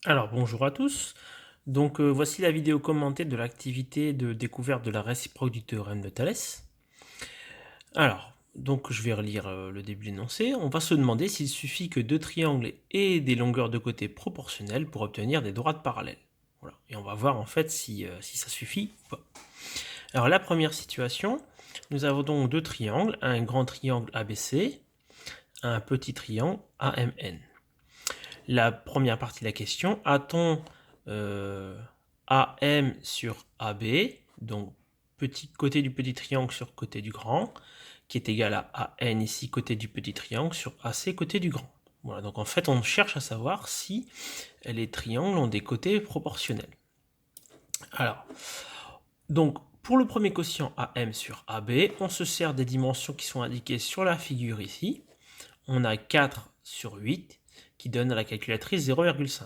Alors bonjour à tous. Voici la vidéo commentée de l'activité de découverte de la réciproque du théorème de Thalès. Je vais relire le début de l'énoncé. On va se demander s'il suffit que deux triangles aient des longueurs de côté proportionnelles pour obtenir des droites parallèles. Voilà. Et on va voir en fait si ça suffit ou pas. Alors la première situation, nous avons donc deux triangles, un grand triangle ABC, un petit triangle AMN. La première partie de la question, a-t-on AM sur AB, donc petit côté du petit triangle sur côté du grand, qui est égal à AN ici côté du petit triangle sur AC côté du grand. Voilà, donc en fait on cherche à savoir si les triangles ont des côtés proportionnels. Alors, donc pour le premier quotient AM sur AB, on se sert des dimensions qui sont indiquées sur la figure ici. On a 4 sur 8 qui donne à la calculatrice 0,5.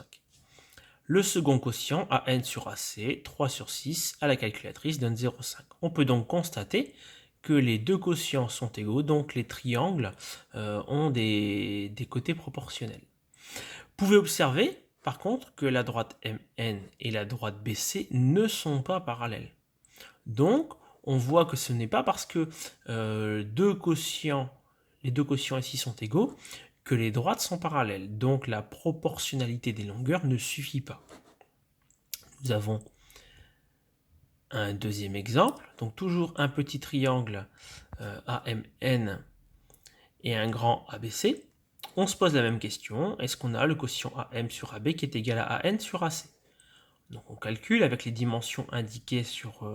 Le second quotient, AN sur AC, 3 sur 6, à la calculatrice donne 0,5. On peut donc constater que les deux quotients sont égaux, donc les triangles ont des côtés proportionnels. Vous pouvez observer, par contre, que la droite MN et la droite BC ne sont pas parallèles. Donc, on voit que ce n'est pas parce que les deux quotients ici sont égaux que les droites sont parallèles. Donc, la proportionnalité des longueurs ne suffit pas. Nous avons un deuxième exemple, donc toujours un petit triangle AMN et un grand ABC. On se pose la même question, est-ce qu'on a le quotient AM sur AB qui est égal à AN sur AC? Donc on calcule avec les dimensions indiquées sur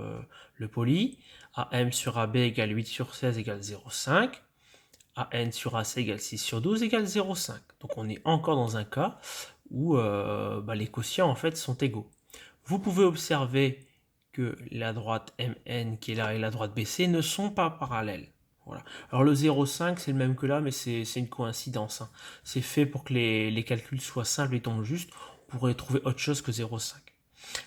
le poly. AM sur AB égale 8 sur 16 égale 0,5. AN sur AC égale 6 sur 12 égale 0,5. Donc on est encore dans un cas où les quotients en fait sont égaux. Vous pouvez observer que la droite MN qui est là et la droite BC ne sont pas parallèles. Voilà. Alors le 0,5 c'est le même que là, mais c'est une coïncidence. Hein. C'est fait pour que les calculs soient simples et tombent juste. On pourrait trouver autre chose que 0,5.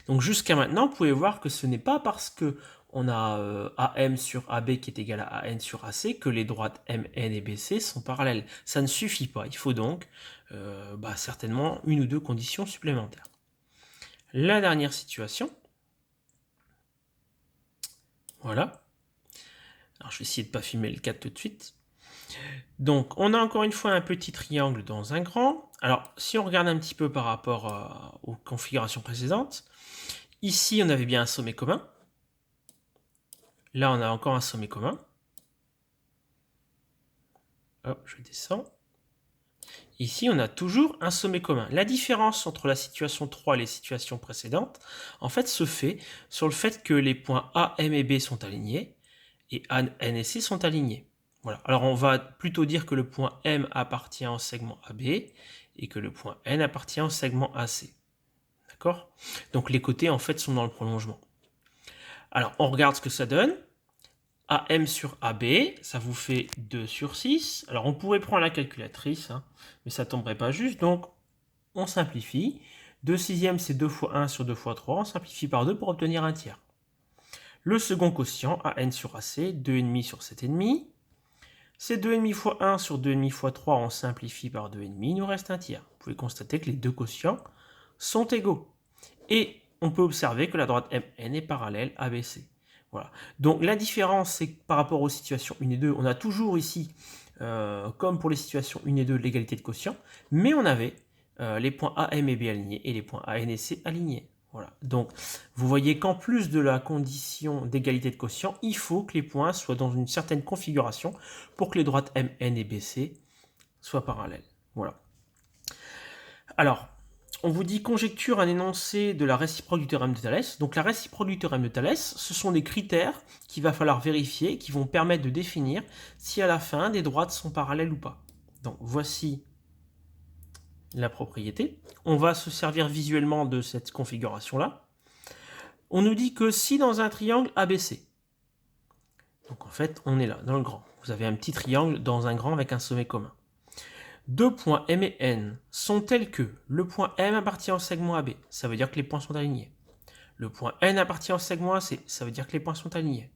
Donc jusqu'à maintenant, vous pouvez voir que ce n'est pas parce que on a AM sur AB qui est égal à AN sur AC que les droites MN et BC sont parallèles. Ça ne suffit pas. Il faut donc certainement une ou deux conditions supplémentaires. La dernière situation. Voilà. Alors je vais essayer de ne pas filmer le 4 tout de suite. Donc on a encore une fois un petit triangle dans un grand. Alors si on regarde un petit peu par rapport aux configurations précédentes, ici on avait bien un sommet commun. Là on a encore un sommet commun. Hop, je descends. Ici, on a toujours un sommet commun. La différence entre la situation 3 et les situations précédentes, en fait, se fait sur le fait que les points A, M et B sont alignés et A, N et C sont alignés. Voilà. Alors, on va plutôt dire que le point M appartient au segment AB et que le point N appartient au segment AC. D'accord? Donc, les côtés, en fait, sont dans le prolongement. Alors, on regarde ce que ça donne. AM sur AB, ça vous fait 2 sur 6. Alors on pourrait prendre la calculatrice, hein, mais ça ne tomberait pas juste, donc on simplifie. 2 sixièmes, c'est 2 fois 1 sur 2 fois 3, on simplifie par 2 pour obtenir un tiers. Le second quotient, AN sur AC, 2,5 sur 7,5. C'est 2,5 fois 1 sur 2,5 fois 3, on simplifie par 2,5, il nous reste un tiers. Vous pouvez constater que les deux quotients sont égaux. Et on peut observer que la droite MN est parallèle à BC. Voilà. Donc la différence, c'est que par rapport aux situations 1 et 2, on a toujours ici, comme pour les situations 1 et 2, l'égalité de quotient, mais on avait les points AM et B alignés et les points AN et C alignés. Voilà. Donc vous voyez qu'en plus de la condition d'égalité de quotient, il faut que les points soient dans une certaine configuration pour que les droites MN et BC soient parallèles. Voilà. Alors, on vous dit conjecture un énoncé de la réciproque du théorème de Thalès. Donc la réciproque du théorème de Thalès, ce sont des critères qu'il va falloir vérifier, qui vont permettre de définir si à la fin des droites sont parallèles ou pas. Donc voici la propriété. On va se servir visuellement de cette configuration-là. On nous dit que si dans un triangle ABC, donc en fait on est là, dans le grand, vous avez un petit triangle dans un grand avec un sommet commun. Deux points M et N sont tels que le point M appartient au segment AB, ça veut dire que les points sont alignés. Le point N appartient au segment AC, ça veut dire que les points sont alignés.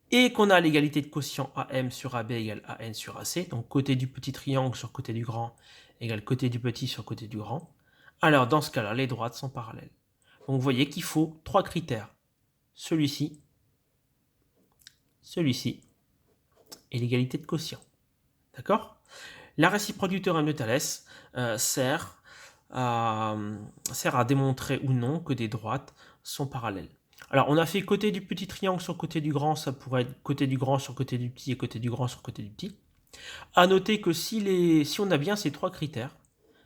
Et qu'on a l'égalité de quotient AM sur AB égale AN sur AC, donc côté du petit triangle sur côté du grand égale côté du petit sur côté du grand. Alors, dans ce cas-là, les droites sont parallèles. Donc, vous voyez qu'il faut 3 critères. Celui-ci, celui-ci, et l'égalité de quotient. D'accord? La réciproque du théorème de Thalès sert à démontrer ou non que des droites sont parallèles. Alors, on a fait côté du petit triangle sur côté du grand, ça pourrait être côté du grand sur côté du petit et côté du grand sur côté du petit. À noter que si on a bien ces 3 critères,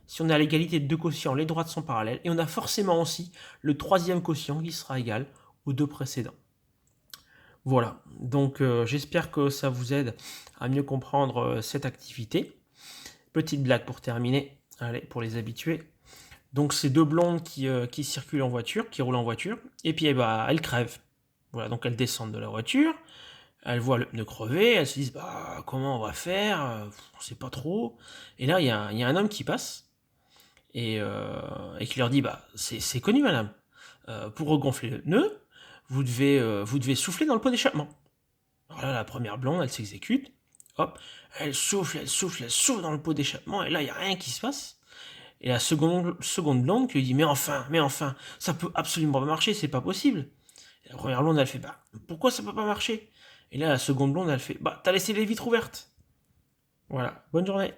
si on a l'égalité de 2 quotients, les droites sont parallèles, et on a forcément aussi le 3e quotient qui sera égal aux 2 précédents. Voilà, donc j'espère que ça vous aide à mieux comprendre cette activité. Petite blague pour terminer, allez, pour les habitués. Donc c'est 2 blondes qui circulent en voiture, qui roulent en voiture, et puis elles crèvent. Voilà, donc elles descendent de la voiture, elles voient le pneu crevé, elles se disent bah comment on va faire, on sait pas trop. Et là il y a un homme qui passe et qui leur dit bah c'est connu madame, pour regonfler le pneu, vous devez souffler dans le pot d'échappement. Alors là la première blonde elle s'exécute, hop, elle souffle dans le pot d'échappement et là il y a rien qui se passe. Et la seconde blonde qui lui dit mais enfin, ça peut absolument pas marcher, c'est pas possible. Et la première blonde elle fait bah pourquoi ça peut pas marcher? Et là la seconde blonde elle fait bah t'as laissé les vitres ouvertes. Voilà, bonne journée.